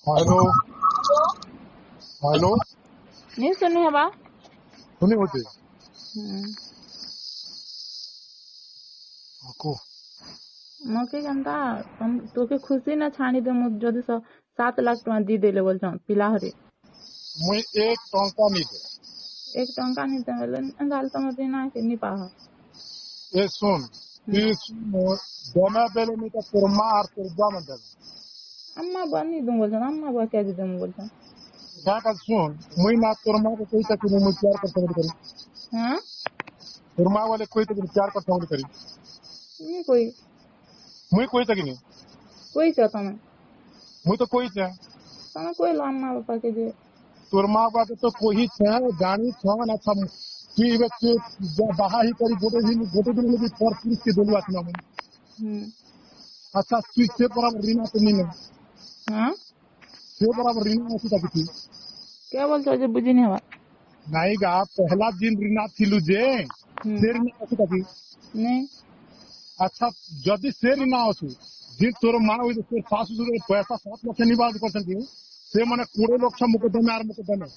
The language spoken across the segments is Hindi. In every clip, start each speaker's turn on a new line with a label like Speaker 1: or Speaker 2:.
Speaker 1: हेलो हेलो
Speaker 2: नहीं सुनी है बा
Speaker 1: सुनी होते को
Speaker 2: मके केनता तोके खुशी ना छाणी दे जदि 7 लाख टका दी देले बोल पिलाहरे
Speaker 1: मुई एक टंका नहीं दे
Speaker 2: 1 टंका नहीं देले गाल तम देना के नहीं पाह
Speaker 1: ये सुन दोना बेले नहीं तो तुरमा और तुरबा में दे
Speaker 2: अम्मा बनी दूं बोल अम्मा बा क्या दी दूं बोल
Speaker 1: क्या कर सुन मुई ना तुरमा को कोई तक मुई प्यार करता हूं करी
Speaker 2: हां
Speaker 1: तुरमा वाले कोई तक प्यार करता हूं करी
Speaker 2: नहीं कोई
Speaker 1: मुई कोई तक नहीं
Speaker 2: कोई छ तमे
Speaker 1: मुई तो कोई छे
Speaker 2: तमे कोई लो अम्मा बापा के जे
Speaker 1: तुरमा बा तो कोई छे गानी छ ना छ की बच्चे बाहा ही करी गोटे दिन भी पर पुलिस के दोलवा छना अच्छा स्विच से बराबर रीना तो नहीं है
Speaker 2: हां
Speaker 1: से बराबर रीना ऐसी तक थी
Speaker 2: क्या बोलतो जे बुझी नहीं हवा
Speaker 1: नहीं गा पहला दिन रीना थिलु जे से रीना ऐसी तक
Speaker 2: नहीं
Speaker 1: अच्छा जदि से रीना असु दिन तोर मां होई तो सासु सुरे पैसा 7 लाख निवास करछन से माने 20 लाख मुकदमे आर मुकदमे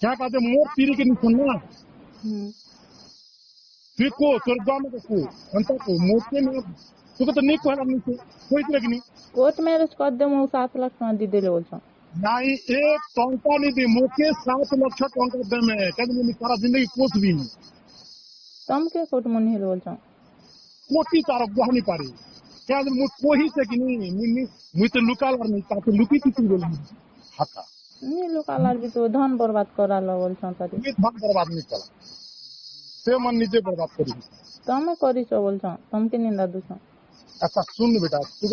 Speaker 1: क्या कहते मोर तीरी के नहीं सुनना फिर को स्वर्ग में को अंत को मोटे में तो नहीं कहला नहीं कोई तरह नहीं
Speaker 2: कोर्ट मैरिज कर दे मु 7 लाख टका दी देले बोल
Speaker 1: नहीं एक टंका नहीं दी मोके 7 लाख टंका दे में कभी नहीं सारा जिंदगी कोस भी नहीं
Speaker 2: तम के कोर्ट मनी हेल बोल
Speaker 1: कोटी तार गह नहीं पारी क्या मु कोही से कि नहीं मु तो लुका लर नहीं ताके लुकी थी बोल हाथा
Speaker 2: नहीं लुकालार भी तो धन बर्बाद करा लो बोल तारी
Speaker 1: ये धन बर्बाद नहीं करा से मन निजे बर्बाद करी
Speaker 2: तमे करी छ बोल तम के निंदा दुछ
Speaker 1: अच्छा सुन बेटा तू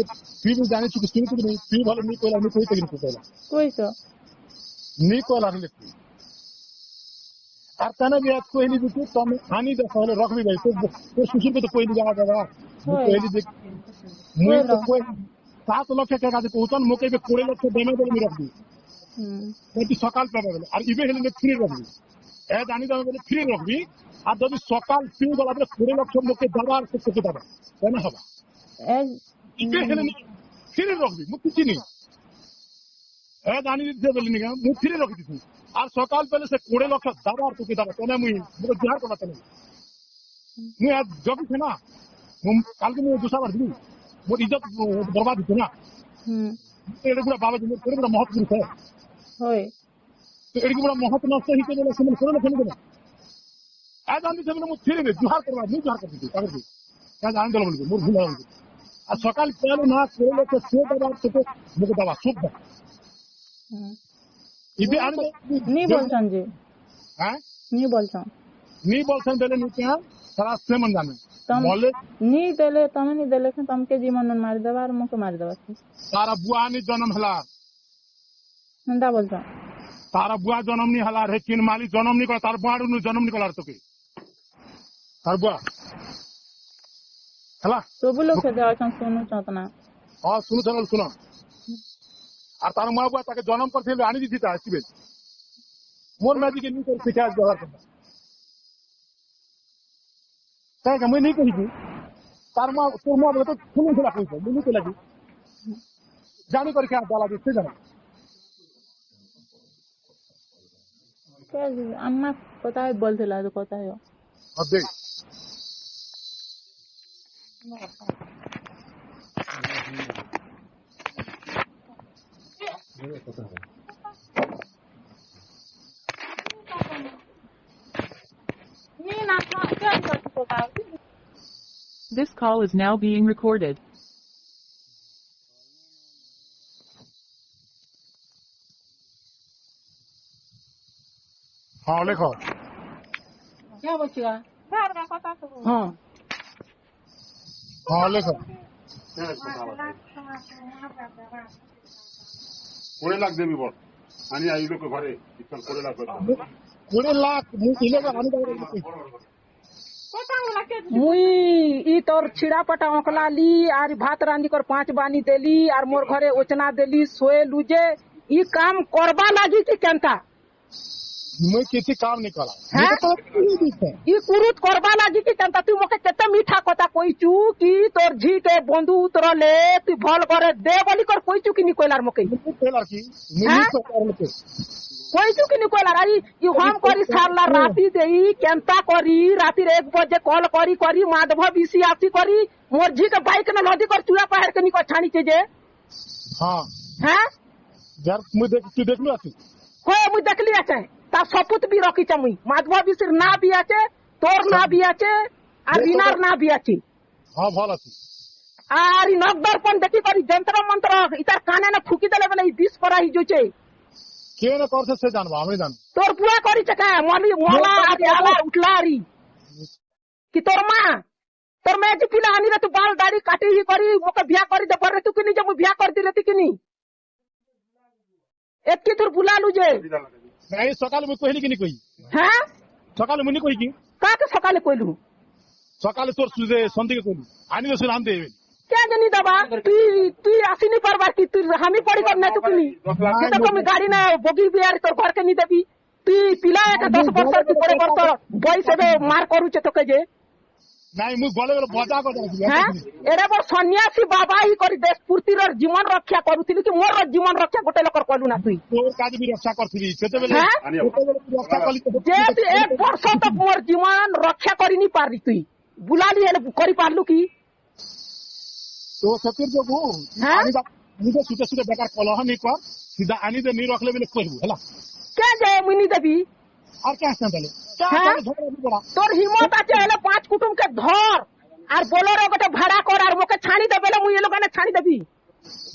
Speaker 1: भी जाने चुकी सुन तू नहीं तू भले नहीं कोला नहीं कोई तक नहीं कोला
Speaker 2: कोई छ
Speaker 1: नहीं कोला नहीं आर्ताना भी आज कोई नहीं दिखे तो मैं आनी दस वाले रख भी गई तो सुशील को तो कोई नहीं जाएगा बाबा कोई नहीं देख मुझे तो कोई 7 लाख के का देते उतन मौके पे 20 लाख देने दे रख दी तो सकाल पे बोले और इबे हेले फ्री रख दी ए जानी दे बोले फ्री रख दी আর যদি সকাল ফিউ গলা পরে 20 লাখ লোকে দাবার করতে দাবা কেন হবে ইবে হেলে ফিরে রাখবি মু কিছু নেই এ জানি দিতে বলি নি মু ফিরে রাখি দিছি আর সকাল পেলে সে 20 লাখ দাবার তোকে দাবা কেন মুই মু বিহার করলা কেন মুই আজ জগি না মু কালকে মু দুসাবার দিই মোর ইজ্জত বরবাদ হইছে না এটা পুরো বাবা দিন করে পুরো মহৎ পুরুষ হয় তো এটা পুরো মহৎ নষ্ট হইছে বলে শুনে শুনে শুনে आज आंधी से मैं फिर में जुहार करवा नहीं जुहार करती थी कागज आज आंधी लोग मुझे मुर्गी लोग आज सकाल पहले ना कोले के सेट दबा तो मुझे दबा सूप दे इबे आने
Speaker 2: नहीं बोलछन जी
Speaker 1: हैं
Speaker 2: नहीं बोलछन
Speaker 1: देले नहीं क्या सारा से मन जाने
Speaker 2: बोले नहीं देले तमे नहीं देले तम के जीवन मार देबा और मुके मार देबा
Speaker 1: सारा बुआ नहीं जन्म हला
Speaker 2: नंदा बोलछन
Speaker 1: तारा बुआ जन्म नहीं हला रे किन माली जन्म नहीं कर तार बुआडू नु जन्म नहीं कलार तो के तार बुआ हला
Speaker 2: तो बोलो के जाओ सुनु चतना
Speaker 1: हां सुनु चल सुनो আর তার মা বুয়া তাকে জন্ম করছিল আনি দিছি তা আসবে মোর মাদিকে নি করে শিখাজ ব্যবহার করতে তাই আমি नहीं কইছি তার মা তোর মা বলে তো শুনে ছিল কইছে মুনি তো লাগি জানি করে কে ডালা দিতে জানা
Speaker 2: अम्मा पता है बोलते ला तो पता है
Speaker 1: अब देख
Speaker 3: This call is now being recorded.
Speaker 1: हाँ लिखो
Speaker 2: क्या बचेगा हाँ
Speaker 1: हाँ लिखो
Speaker 4: 20 লাখ দেবি বল আমি আই লোক ঘরে 20 লাখ
Speaker 1: 20 লাখ মুইলে আনি দাও
Speaker 5: मुई ई तोर छिड़ा पटा ओकला ली आर भात रांधी कर 5 बानी देली आर मोर घरे ओचना देली सोए लुजे ई काम करबा लागी कि केनता
Speaker 1: मुई किसी काम नहीं करा
Speaker 5: हैं? इ कुरुत करबा लागी कि केनता तू मके केते मीठा कथा कइचू कि तोर झी के बंधु उतरले तू भल करे दे बोली कर कइचू कि नी कइलार मके
Speaker 1: लड़की
Speaker 5: हैं? कइचू कि नी कइलार आई इ हम करी सारला राती देई केनता करी राती 1 बजे कॉल करी करी माधव बीसी आसी करी मोर झी के बाइक न लदी कर चूड़ा पहर के नी को छानी के जे
Speaker 1: हाँ
Speaker 5: हैं
Speaker 1: यार मुई देख लो आती
Speaker 5: होय मुई देखली আছে তা সপুত বি রকিছ মুই মাধব বিসির না বি আছে তোর না বি আছে আর রিনার না বি আছে
Speaker 1: हाँ भल आती
Speaker 5: আর ই নগদর্পণ দেখি করি যন্ত্র মন্ত্র ইতার কানে না ফুকি দেলে বেলে ই বিষ পরা হি জইছে
Speaker 1: के न करছে से जानबा আমি জানি
Speaker 5: তোর পুয়া করিছে কা মলি মোলা আর আলা উঠলারি কি তোর মা তোর মে যে পিলা আনি রে তু বাল দাড়ি কাটি হি করি মোকে বিয়া করি দে পরে তু কিনি যে মুই বিয়া করি দিলে তু কিনি এক কি তোর বুলালু যে
Speaker 1: नहीं सकाल मुई कहली कि नहीं कही
Speaker 5: হ্যাঁ
Speaker 1: सकाल मुई नहीं कही कि
Speaker 5: কাকে সকালে কইলু
Speaker 1: सकाल तोर सुजे संति के कहली आनी तो सुनाम दे
Speaker 5: क्या जनी दबा তুই আসি নি পারবার কি তুই আমি পড়ি কর না তুই কিনি সেটা তো আমি গাড়ি না বগি বিয়ার তোর ঘর কে নি দেবি তুই পিলা একটা 10 বছর কি পরে করতো বয়স এবে মার করুছে তোকে যে
Speaker 1: नहीं मुई गले गले बजा कर
Speaker 5: হ্যাঁ এরা বড় সন্ন্যাসী বাবা হি করি দেশ পুর্তির জীবন রক্ষা করুছিলি কি মোর জীবন রক্ষা গোটে লোকর কলু না তুই
Speaker 1: तोर काज भी रक्षा करथिली सेते बेले
Speaker 5: হ্যাঁ
Speaker 1: रक्षा कली
Speaker 5: যে তুই 1 বর্ষ তক মোর জীবন রক্ষা করি নি পারলি তুই বুলালি হেলে করি পারলু কি
Speaker 1: तो सतिर जो गो
Speaker 5: हाँ?
Speaker 1: आनी दा मुझे सुते सुते बेकार कलह नहीं कर सीधा आनी दे नहीं रखले बेले कहबू हला
Speaker 5: কে যে মুই নি দেবি
Speaker 1: और क्या हसन दले क्या
Speaker 5: हाँ?
Speaker 1: झगड़ा नहीं पड़ा
Speaker 5: তোর হিম্মত আছে হলে 5 কুটুমকে ধর আর बोलेरो গোটে ভাড়া কর আর মোকে ছানি দে বেলে মুই এ লোকানে ছানি দেবি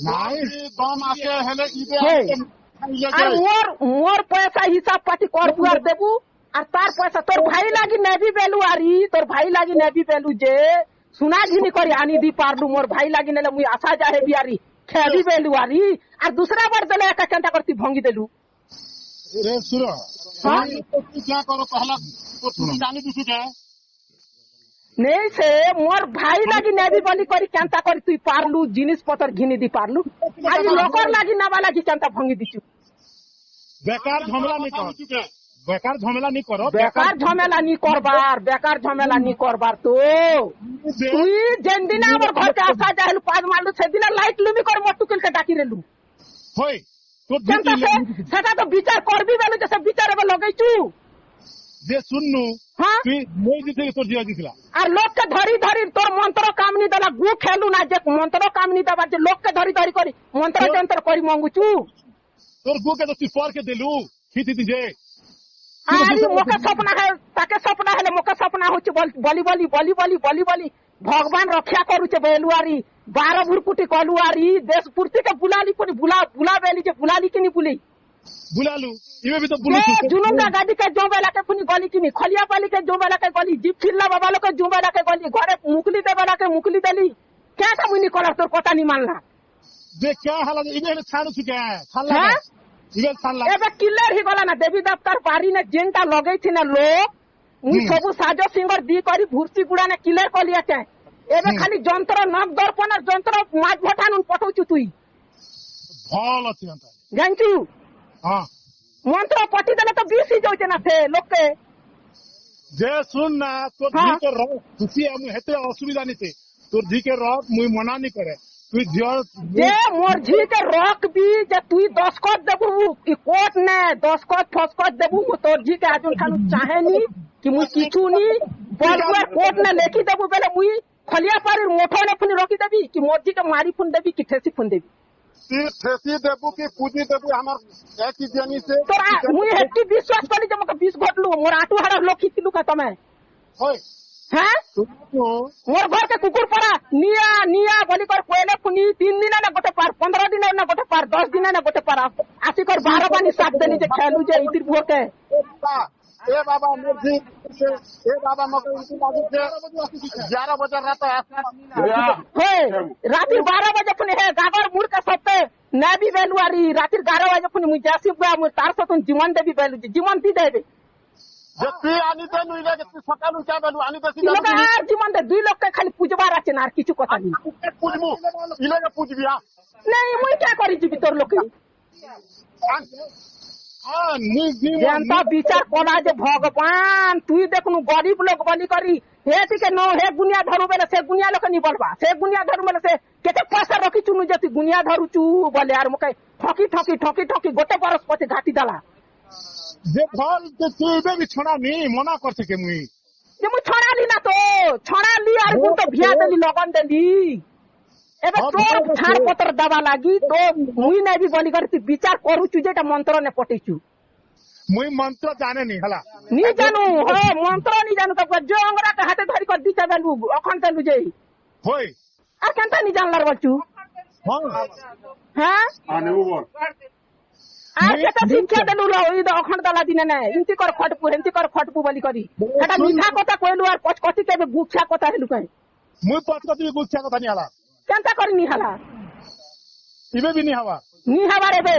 Speaker 1: नहीं दम आके हेले इबे
Speaker 5: हे। আর মোর পয়সা হিসাব পাতি কর দুয়ার দেবু আর তার পয়সা তোর ভাই লাগি নেবি বেলু আরি তোর ভাই লাগি নেবি বেলু যে সুনা ঘিনি করি আনি দি পারলু মোর ভাই লাগি নেলে মুই আশা যাহে বিয়ারি খেবি বেলু আরি আর দুসরা বার দেলে একা কেনটা করতি ভঙ্গি দেলু
Speaker 1: रे सुनो
Speaker 5: हाँ?
Speaker 1: तो क्या करो पहला तो तुम जानी दिसु के
Speaker 5: নেই সে মোর ভাই লাগি নেবি বলি করি কেনটা করি তুই পারলু জিনিস পত্র ঘিনি দি পারলু আর ই লোকর লাগি নাবা লাগি কেনটা ভঙ্গি দিছু
Speaker 1: बेकार झमेला नहीं कर बेकार झमेला नहीं करो
Speaker 5: বেকার ঝামেলা নি করবার বেকার ঝামেলা নি করবার তো তুই যেন দিন আমার ঘরকে আসা যাইলু 5 মারলু সেদিন লাইট লুমি করে মটুকিলকে ডাকি রেলু
Speaker 1: होय तो
Speaker 5: কেনটা সেটা তো বিচার করবি বেলু যে সে বিচার এবে লগাইছু
Speaker 1: जे सुननु
Speaker 5: হ্যাঁ
Speaker 1: তুই মই দিতে তোর জিয়া দিছিলা
Speaker 5: আর লোককে ধরি ধরি তোর মন্ত্র কাম নি দেলা গু খেলু না যে মন্ত্র কাম নি দেবার যে লোককে ধরি ধরি করি মন্ত্র যন্ত্র করি মঙ্গুছু
Speaker 1: তোর বুকে তো তুই পর के देलु খিতি দিজে
Speaker 5: আরে মোকে স্বপ্ন হে তাকে স্বপ্ন হেলে মোকে স্বপ্ন হচ্ছে বলি বলি বলি বলি বলি বলি ভগবান রক্ষা করুছে বেলুয়ারি 12 ভুরকুটি কলুয়ারি দেশ পুর্তিকে বুলালি কোনি বুলা বেলি যে বুলালি কিনি বুলি
Speaker 1: बुलालू इवे भी तो बुलू
Speaker 5: जुनुंगा गाड़ी के जोबेला के पुनी गली किनी खलिया पाली के जोबेला के गली जीप फिरला बाबा लोग के जोबेला के गली घरे मुकली देबेला के मुकली देली क्या का मुनी कलर तोर कथा नी मानला
Speaker 1: जे क्या हाल इवे छाड़ू छुके छाला
Speaker 5: हाँ?
Speaker 1: इवे छाला
Speaker 5: एबे किलर ही गला ना देवी दफ्तर बारी ने जेंटा लगई थी ना लोग मुई सबु साजो सिंगर दी करी भुर्सी गुड़ा ने किलर कलिया के एबे खाली যন্ত্র नग दर्पण और যন্ত্র माछ भटानुन पठौचु तुई
Speaker 1: भल अछि अंत
Speaker 5: जानचु
Speaker 1: हां
Speaker 5: मंत्र पटी देले तो 20 ही जाउचे ना से लोग के
Speaker 1: जे सुन ना तो
Speaker 5: हाँ?
Speaker 1: धी के रह खुशी हम हेते असुविधा नहीं थे तो धी के रह मुई मना नहीं करे তুই
Speaker 5: যে মোর ঝিকে রক বি যে তুই 10 কত দেবু ই কোট নে 10 কত ফসকত দেবু তোর ঝিকে আজুন খালু চাহেনি কি মুই কিছু নি বলবার কোট নে লেখি দেবু বেলে মুই খলিয়া পারির মোঠনে ফুনি রকি দেবি কি মোর ঝিকে মারি ফুন দেবি কি ঠেসি ফুন দেবি
Speaker 1: তুই ঠেসি দেবু কি পুজি দেবু আমার এক জানি সে
Speaker 5: তোরা মুই হেটি বিশ্বাস করি যে মকে 20 ঘটলু মোর আটু হাড় লক্ষি ছিলু কা তুমি
Speaker 1: হয়
Speaker 5: হ্যাঁ মোর ঘরকে কুকুর পড়া নিয়া নিয়া বলি কর কইলে ফুনি 3 দিন না গোটে পার 15 দিন না গোটে পার 10 দিন না গোটে পার আসি কর 12 পানি সাপ দেনি যে খেলু যে ইতির ভোকে
Speaker 1: ए बाबा मुझे ए बाबा मके इनकी लागी से 11 बजे रात
Speaker 5: हे राती 12 बजे फुनी हे गागर मुर के सत्ते नाबी बेलुआरी राती 11 बजे फुनी मुई जासी बुआ मुई तार सतन जीवन देबी बेलु जीवन दी देबे
Speaker 1: जे তুই আনি দে নই লাগে তুই সকালু কে বেলু আনি দে
Speaker 5: লোক আর জীবন দে দুই লোককে খালি পূজবার আছে না আর কিছু কথা নেই
Speaker 1: পুজমু ইলাগে পুজবি
Speaker 5: নাই মুই কে করি দিবি তোর লোকে
Speaker 1: हाँ
Speaker 5: जनता विचार कला जे भगवान तुई देखनु गरीब लोग बलि करी हे टिके न हे गुनिया धरु बेले से गुनिया लोक नि बलबा से गुनिया धरु बेले से केते पैसा रखी चुनु जति गुनिया धरु चु बोले यार मके ठकी ठकी ठकी ठकी गोटे बरस पछे घाटी दला
Speaker 1: जे भल तू एबे भी छड़ा नी मना करते के मुई
Speaker 5: जे मु छड़ा ली ना तो छड़ा ली आर मु तो भिया देली लगन देली एबे तोर छाड़ पत्र दबा लागी तो मुई नै भी बलि करती विचार करू छु जेटा मंत्र ने पटेछु
Speaker 1: मुई मंत्र जाने नी हला
Speaker 5: नी जानू हो मंत्र नी जानू तो जो अंगरा के हाथे धरि कर दिचा देलु अखन देलु जे
Speaker 1: होय
Speaker 5: आ केनता नी जानलार बच्चू
Speaker 1: हां
Speaker 5: हां
Speaker 4: आने वो बोल
Speaker 5: आ केता शिक्षा देलु लो ई द अखन दला दिने नै इनती कर खटपु बलि करी एटा मीठा कथा कहलु आर पचकती के गुच्छा कथा हेलु कहीं
Speaker 1: मुई पचकती भी गुच्छा कथा नी हला
Speaker 5: केनता करी नी हला
Speaker 1: इबे भी नी हवा
Speaker 5: नी हवा रे बे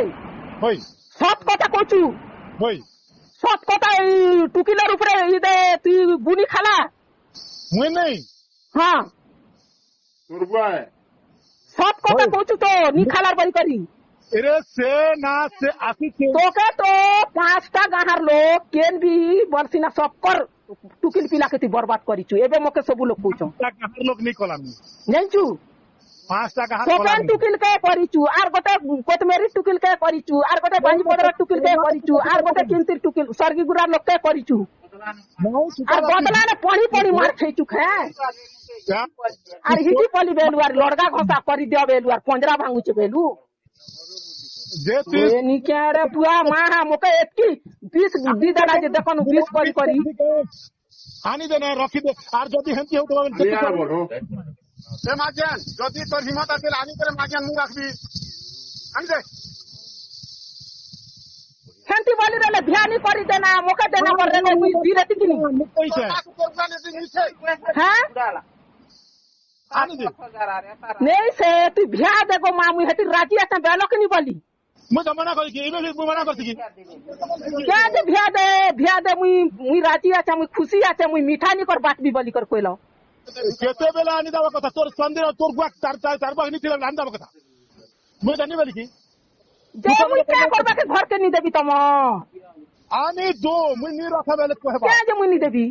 Speaker 1: होय
Speaker 5: सब कथा कहचू
Speaker 1: होय
Speaker 5: सब कथा टुकिलर ऊपर ई दे तू गुनी खाला
Speaker 1: मुई नहीं
Speaker 5: हां
Speaker 4: तुरबा है
Speaker 5: सब कथा कहचू तो नी खालार बलि करी
Speaker 1: एरे से ना से आसी के
Speaker 5: तोके तो 5टा गाहार लोग केन भी बरसिना सब कर टुकिल पिला के ती बर्बाद करिचु एबे मके सब लोग पूछो
Speaker 1: हर लोग नहीं कलामी
Speaker 5: जानचू
Speaker 1: 5टा का
Speaker 5: सोपेन टुकिल के करिचु आर गोटे कोतमेरी टुकिल के करिचु आर गोटे बांजी पदर टुकिल के करिचु आर गोटे किंतिर टुकिल सरगी गुरा लोग के करिचु आर बदला ने पड़ी मार खेचु खे आर हिटी पली बेलु आर लड़गा घसा करि दियो बेलु आर पंजरा भांगु छ बेलु
Speaker 1: जे ती
Speaker 5: ए निके रे पुआ माहा मके एतकी 20 दी दड़ा जे देखनु 20 करी
Speaker 1: आनी देना रखी दे आर जदी हेंती हो तो
Speaker 4: ये यार बोलो
Speaker 1: से माजन जदी तोर हिम्मत आते आनी करे माजन मु रखबी आनी दे
Speaker 5: हेंती बोली रे ध्यान करी देना मके देना कर रे कोई दिरती कि नहीं
Speaker 1: पैसे
Speaker 5: हां
Speaker 1: आनी दे
Speaker 5: नहीं से तू भ्या देखो मामू हेती राजी आता बेलो कि नहीं बोली
Speaker 1: मु मना करी कि इबे भी मना करती कि
Speaker 5: क्या जे भ्या दे मुई राजी आछा मुई खुशी आछा मुई मीठा नहीं कर बात भी बोली कर कोइलो
Speaker 1: केते बेला आनी दावा कथा तोर संदेह तोर गुआ चार बाग नहीं थिला आनी दावा कथा मु जानी बोली कि
Speaker 5: जे मुई क्या करबा के घर के नहीं देबी तम
Speaker 1: आनी दो मु नहीं रखा बेले कहबा
Speaker 5: क्या जे मुई नहीं देबी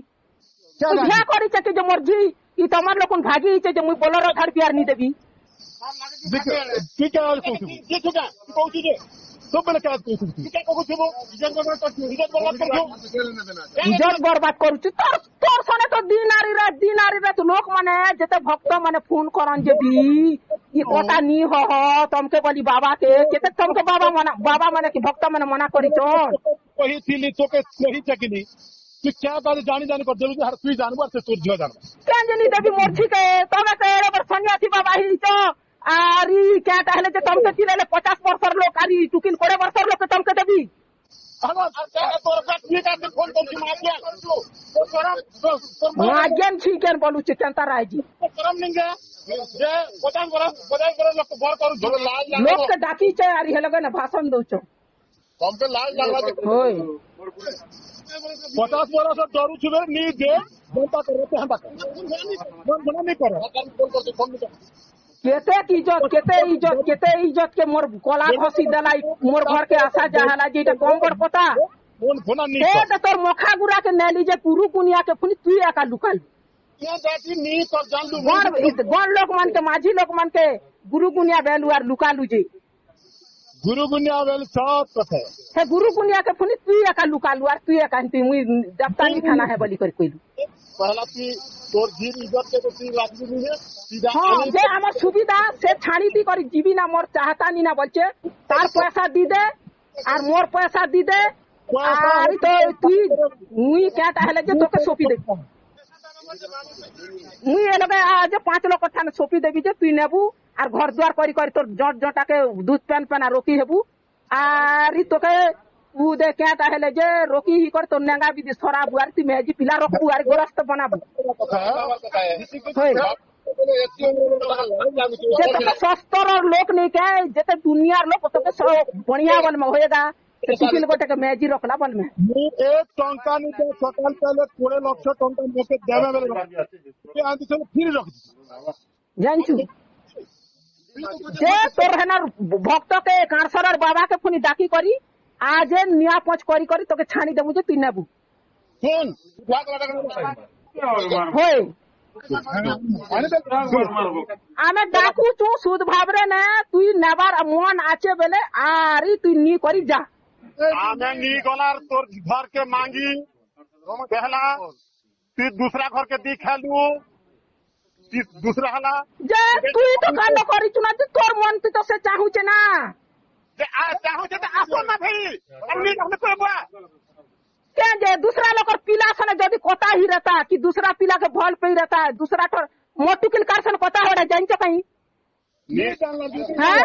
Speaker 1: क्या
Speaker 5: तू भ्या करी छ कि जे मर्जी ई तमार लोकन भागी छ जे मुई बोलर ठाड़ प्यार नहीं देबी
Speaker 1: ठीक है और कहू ये छुगा कहू जे सब बेले क्या कहू क्या कहू छबो इज्जत
Speaker 5: बर्बाद करू तोर तोर सने तो दिन आरी रे तो लोक माने जते भक्त माने फोन करन जे भी ई कोटा नी हो तमके बोली बाबा के केते तमके बाबा माने कि भक्त माने मना करी तो
Speaker 1: कही थी तो के कही चकिनी तू क्या बात जानी कर देबी हर तू जानवर से तोर जियो जान
Speaker 5: केन जनी देबी मोरछी के तमे के रे सन्यासी बाबा ही तो आरी क्या कहले जे तमके चिलेले 50 वर्षर लोग आरी टुकिन 20 वर्षर लोग के तमके देबी
Speaker 1: हां तोर बात ठीक है फोन कर मार दिया तो करम
Speaker 5: मागेन छिकेन बोलू छ केनता रायजी
Speaker 1: करम निंगे जे 50 वर्ष लोग बर करू जो लाल
Speaker 5: लोग के डाकी छ आरी हेलगे ना भाषण दउ छ
Speaker 1: हम पे लाल लागला
Speaker 5: होय
Speaker 1: 50 वर्ष डरू छबे नी दे जनता करते हम बात मन नहीं करो फोन कर
Speaker 5: केते इज्जत के मोर कोला घसी देलाई मोर घर के आशा जहाला जेटा कम बड़ पता
Speaker 1: फोन फोन नहीं
Speaker 5: ए त तोर मोखा गुरा के नेली जे पुरु कुनिया के फुनी तू एका लुकाल
Speaker 1: ये जाती नहीं कर जान लू
Speaker 5: गण लोक मन के माझी लोक मन के गुरु कुनिया value are लुकालु J
Speaker 1: Guru गुनिया well सब कथे
Speaker 5: हे गुरु कुनिया के फुनी तू एका लुकालु आर तू एका ती मुई दफ्तारी खाना है बोली कर कोइलु
Speaker 1: पहला की तोर जीव इज्जत के तो ती राखबी नहीं है सीधा
Speaker 5: हां जे हमर सुविधा से छानी दी करी जीवी ना मोर चाहता नी ना बोलचे तार पैसा दी दे आर मोर पैसा दी दे आर तो तू मुई क्या कहले जे तोके सोपी दे मुई ए लगे आज 5 लोग कथा ने सोपी देबी जे तू नेबू आर घर द्वार करी करी तोर जट जटा के दूध पेन पेन रोकी हेबू आर तोके उ दे क्या कहले जे रोकी ही कर तो नेंगा भी सरा बुआर ती मेजी पिला रखबू आर गोरस्त बनाबू होय जेते सस्तर लोक नहीं के जेते दुनिया लोक तो बढ़िया बन में होएगा तो टिफिन गोटे के मेजी रखला बल में
Speaker 1: एक टंका नहीं दे सकाल पहले 20 लाख टंका मोके देवे बेले के आंधी से फिर रख दी
Speaker 5: जानछु जे तोर है ना भक्त के कांसर बाबा के फुनी डाकी करी आज निया पच करी करी तोके छानी देबू जे तू नेबू
Speaker 1: सुन क्या करा
Speaker 5: होय
Speaker 1: आनी दे
Speaker 5: आमे डाकू तू सुध भाबरे ने तू नेबार मन आचे बेले आरी तू नी करी जा
Speaker 1: आमे नी गलार तोर घर के मांगी पहला तू दूसरा घर के दी खेलू दूसरा हला
Speaker 5: जे तू तो कांड करी चुना जे तोर मन तो से चाहू छे ना
Speaker 1: जे आ चाहू छे त आसो ना भाई हमनी हमने कोई बुआ
Speaker 5: के जे दूसरा लोकर पिला सने जदी कोता ही रहता कि दूसरा पिला के भल पे रहता है दूसरा ठोर मोटुकिल कारसन कोता होड़ा जान छ कहीं
Speaker 1: नी जानला
Speaker 5: हां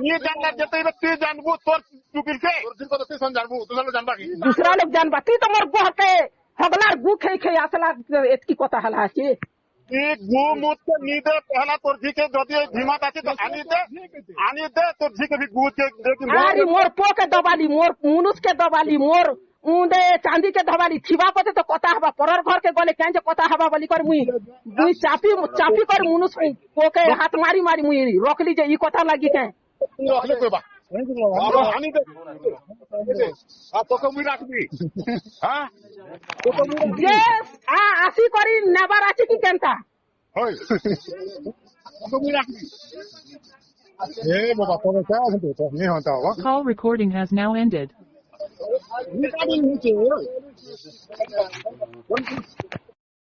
Speaker 1: नी जानला जते तू जानबू तोर टुकिल के तोर को तू जानबू दूसरा लोग जानबा की
Speaker 5: दूसरा लोग जानबा ती तो मोर गोह के हगलार गु खे खे असला एतकी कोता हला छे
Speaker 1: एक गो मुत के नीदे पहला तोर जी के जदी धीमत आछे तो आनी दे तोर जी के भी गूद के दे के
Speaker 5: अरे मोर पो के दबाली मोर मुनुस के दबाली मोर उंदे चांदी के दबाली थिबा पते तो कोता हबा परर घर के गले कें जे कोता हबा बोली कर मुई दुई चापी कर मुनुस पो के हाथ मारी मारी मुई रोकली जे ई कोता लागी के
Speaker 1: रखले कोई बा आनी दे आ तो को मुई राख दी हां तो को मुई
Speaker 5: जे आ आसी करी नेबार आछी कि केनता
Speaker 1: होय तो मुई राख दी ए बाबा तो क्या है तो नहीं होता होगा
Speaker 3: Call recording has now ended.
Speaker 1: Recording